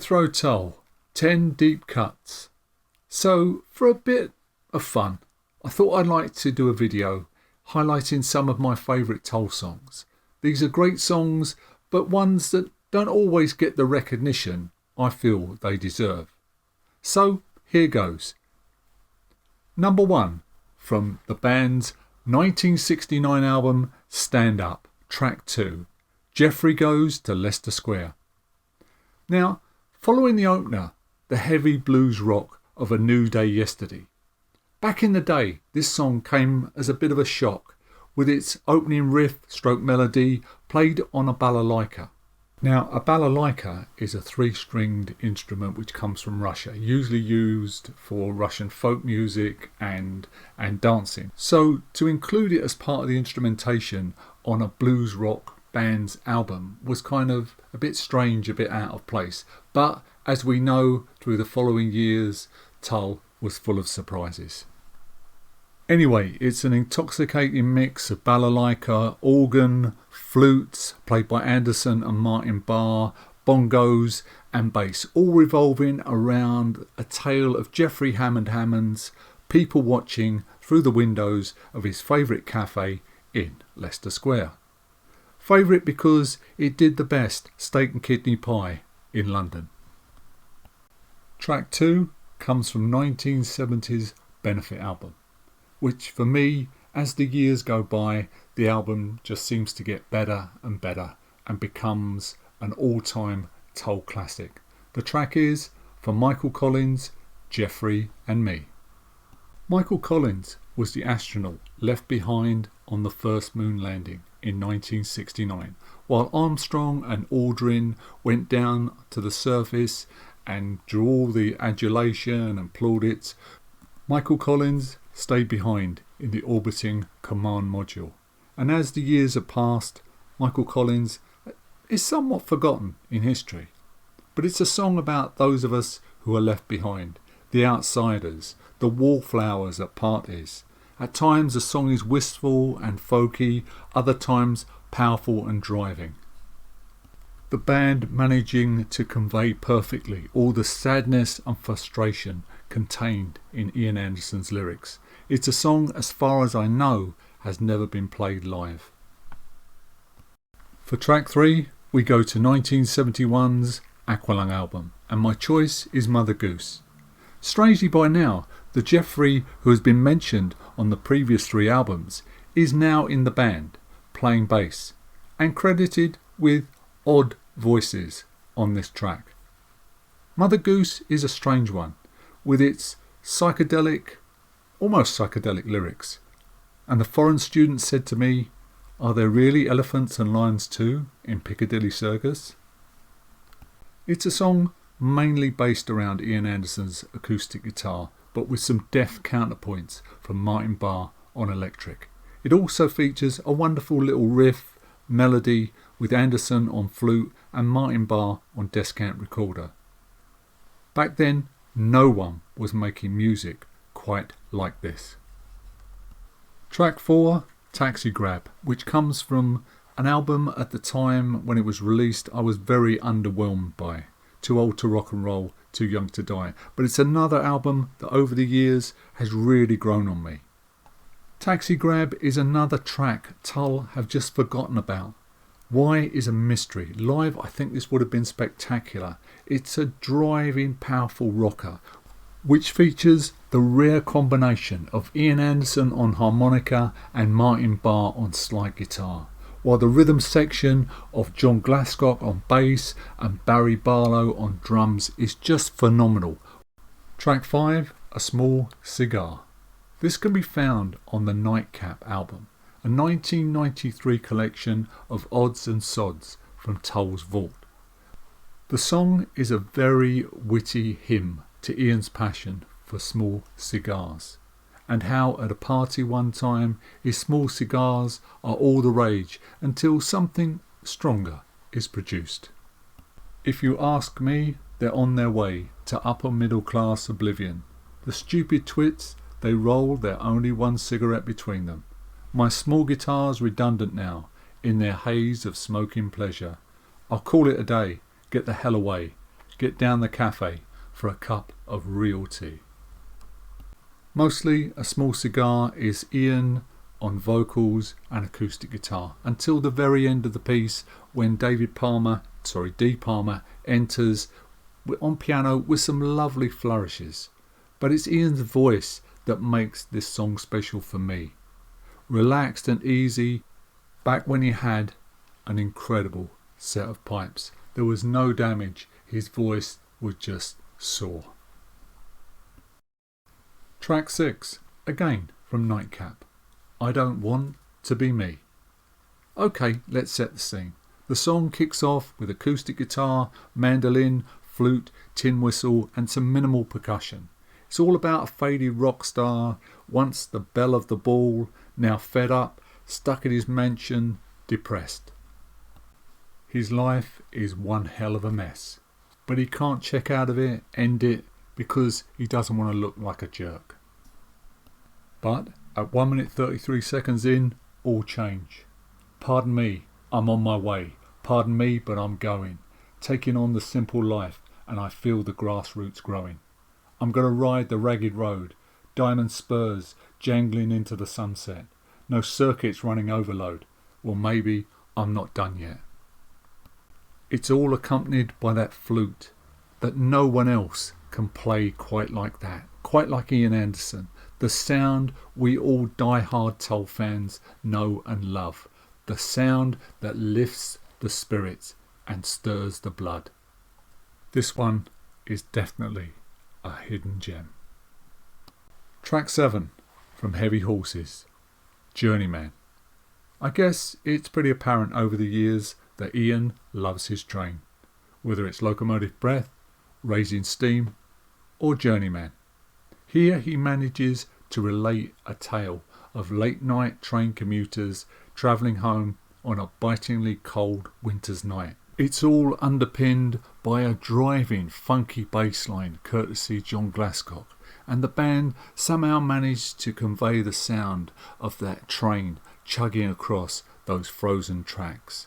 Jethro Tull, 10 Deep Cuts. So, for a bit of fun, I thought I'd like to do a video highlighting some of my favourite Tull songs. These are great songs, but ones that don't always get the recognition I feel they deserve. So, here goes. Number 1, from the band's 1969 album Stand Up, track 2, Jeffrey Goes to Leicester Square. Now, following the opener, the heavy blues rock of A New Day Yesterday. Back in the day, this song came as a bit of a shock, with its opening riff stroke melody played on a balalaika. Now, a balalaika is a 3-stringed instrument which comes from Russia, usually used for Russian folk music and dancing. So to include it as part of the instrumentation on a blues rock band's album was kind of a bit strange, a bit out of place. But as we know through the following years, Tull was full of surprises. Anyway, it's an intoxicating mix of balalaika, organ, flutes, played by Anderson and Martin Barr, bongos and bass, all revolving around a tale of Jeffrey Hammond's people watching through the windows of his favourite cafe in Leicester Square. Favourite because it did the best steak and kidney pie in London. Track 2 comes from 1970's Benefit album, which for me, as the years go by, the album just seems to get better and better and becomes an all-time Tull classic. The track is from Michael Collins, Jeffrey and Me. Michael Collins was the astronaut left behind on the first moon landing in 1969, while Armstrong and Aldrin went down to the surface and drew all the adulation and plaudits. Michael Collins stayed behind in the orbiting command module. And as the years have passed, Michael Collins is somewhat forgotten in history. But it's a song about those of us who are left behind, the outsiders, the wallflowers at parties. At times the song is wistful and folky, other times powerful and driving. The band managing to convey perfectly all the sadness and frustration contained in Ian Anderson's lyrics. It's a song, as far as I know, has never been played live. For track 3, we go to 1971's Aqualung album, and my choice is Mother Goose. Strangely by now, the Jeffrey who has been mentioned on the previous 3 albums is now in the band, playing bass, and credited with odd voices on this track. Mother Goose is a strange one, with its almost psychedelic lyrics. And the foreign student said to me, "Are there really elephants and lions too in Piccadilly Circus?" It's a song mainly based around Ian Anderson's acoustic guitar, but with some deft counterpoints from Martin Barr on electric. It also features a wonderful little riff melody with Anderson on flute and Martin Barr on descant recorder. Back then, no one was making music quite like this. Track 4, Taxi Grab, which comes from an album at the time when it was released I was very underwhelmed by. Too Old to Rock and Roll, Too Young to Die. But it's another album that over the years has really grown on me. Taxi Grab is another track Tull have just forgotten about. Why is a mystery. Live, I think this would have been spectacular. It's a driving, powerful rocker, which features the rare combination of Ian Anderson on harmonica and Martin Barr on slide guitar, while the rhythm section of John Glascock on bass and Barry Barlow on drums is just phenomenal. Track 5, A Small Cigar. This can be found on the Nightcap album, a 1993 collection of odds and sods from Tull's vault. The song is a very witty hymn to Ian's passion for small cigars, and how at a party one time his small cigars are all the rage until something stronger is produced. If you ask me, they're on their way to upper middle class oblivion. The stupid twits, they roll their only one cigarette between them. My small guitar's redundant now, in their haze of smoking pleasure. I'll call it a day, get the hell away. get down the cafe for a cup of real tea. Mostly A Small Cigar is Ian on vocals and acoustic guitar until the very end of the piece when D. Palmer enters on piano with some lovely flourishes. But it's Ian's voice that makes this song special for me. Relaxed and easy, back when he had an incredible set of pipes. There was no damage, his voice was just soar. Track 6, again from Nightcap. I Don't Want to Be Me. Okay, let's set the scene. The song kicks off with acoustic guitar, mandolin, flute, tin whistle and some minimal percussion. It's all about a faded rock star, once the belle of the ball, now fed up, stuck in his mansion, depressed. His life is one hell of a mess, but he can't check out of it, end it, because he doesn't want to look like a jerk. But at 1 minute 33 seconds in, all change. Pardon me, I'm on my way. Pardon me, but I'm going. Taking on the simple life, and I feel the grassroots growing. I'm going to ride the ragged road, diamond spurs jangling into the sunset. No circuits running overload. Well, maybe I'm not done yet. It's all accompanied by that flute that no one else can play quite like that, quite like Ian Anderson. The sound we all die-hard Tull fans know and love. The sound that lifts the spirits and stirs the blood. This one is definitely a hidden gem. Track 7 from Heavy Horses, Journeyman. I guess it's pretty apparent over the years that Ian loves his train, whether it's locomotive breath, raising steam or Journeyman. Here he manages to relate a tale of late night train commuters travelling home on a bitingly cold winter's night. It's all underpinned by a driving funky bass line courtesy John Glasscock, and the band somehow managed to convey the sound of that train chugging across those frozen tracks.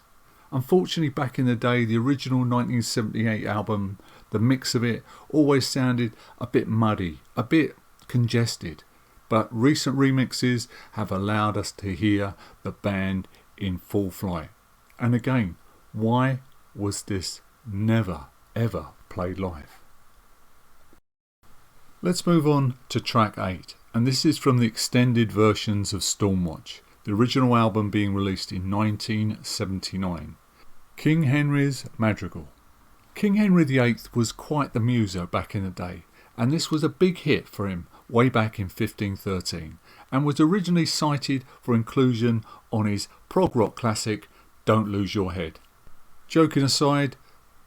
Unfortunately, back in the day, the original 1978 album, the mix of it always sounded a bit muddy, a bit congested, but recent remixes have allowed us to hear the band in full flight. And again, why was this never ever played live? Let's move on to track 8, and this is from the extended versions of Stormwatch, the original album being released in 1979. King Henry's Madrigal. King Henry VIII was quite the muser back in the day, and this was a big hit for him way back in 1513, and was originally cited for inclusion on his prog rock classic Don't Lose Your Head. Joking aside,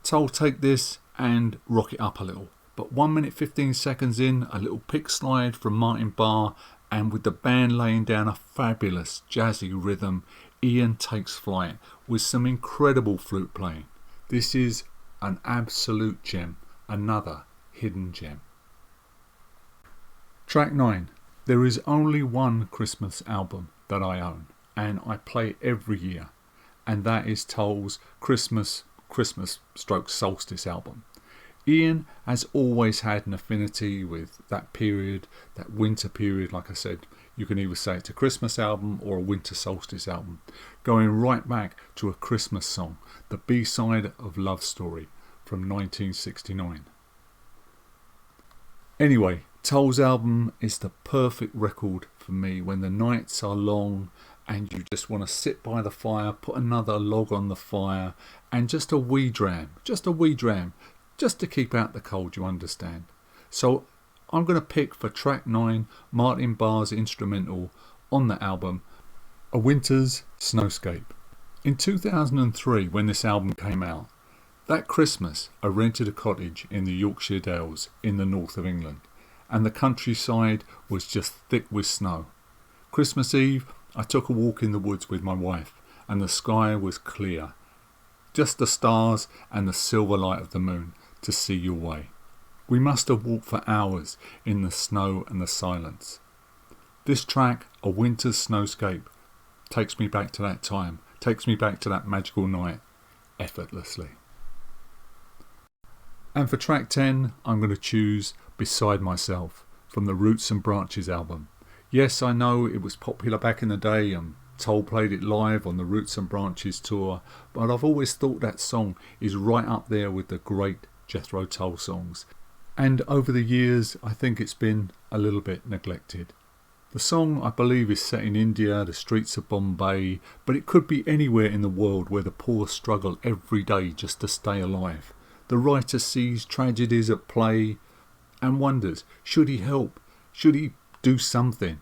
Tull take this and rock it up a little, but 1 minute 15 seconds in, a little pick slide from Martin Barr, and with the band laying down a fabulous jazzy rhythm, Ian takes flight with some incredible flute playing. This is an absolute gem, another hidden gem. Track 9. There is only one Christmas album that I own, and I play every year, and that is Tull's Christmas / Solstice album. Ian has always had an affinity with that period, that winter period. Like I said, you can either say it's a Christmas album or a winter solstice album, going right back to a Christmas song, the B-side of Love Story from 1969. Anyway, Tull's album is the perfect record for me when the nights are long and you just want to sit by the fire, put another log on the fire, and just a wee dram, just to keep out the cold, you understand. So I'm going to pick for track 9 Martin Barr's instrumental on the album, A Winter's Snowscape. In 2003, when this album came out, that Christmas I rented a cottage in the Yorkshire Dales in the north of England, and the countryside was just thick with snow. Christmas Eve, I took a walk in the woods with my wife, and the sky was clear, just the stars and the silver light of the moon to see your way. We must have walked for hours in the snow and the silence. This track, A Winter's Snowscape, takes me back to that time, takes me back to that magical night, effortlessly. And for track 10, I'm going to choose Beside Myself from the Roots and Branches album. Yes, I know it was popular back in the day and Tull played it live on the Roots and Branches tour, but I've always thought that song is right up there with the great Jethro Tull songs. And over the years, I think it's been a little bit neglected. The song, I believe, is set in India, the streets of Bombay, but it could be anywhere in the world where the poor struggle every day just to stay alive. The writer sees tragedies at play and wonders, should he help? Should he do something?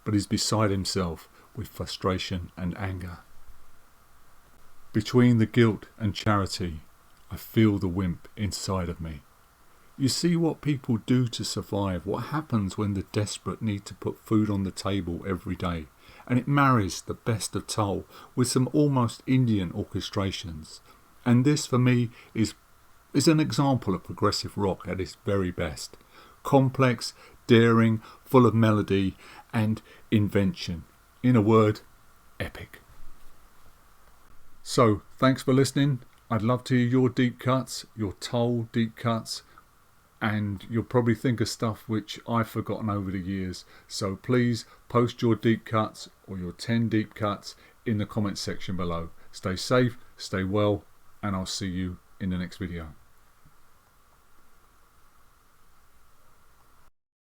But he's beside himself with frustration and anger. Between the guilt and charity, I feel the wimp inside of me. You see what people do to survive, what happens when the desperate need to put food on the table every day. And it marries the best of Tull with some almost Indian orchestrations. And this for me is an example of progressive rock at its very best. Complex, daring, full of melody and invention. In a word, epic. So, thanks for listening. I'd love to hear your deep cuts, your Tull deep cuts, and you'll probably think of stuff which I've forgotten over the years. So please post your deep cuts or your 10 deep cuts in the comments section below. Stay safe, stay well, and I'll see you in the next video.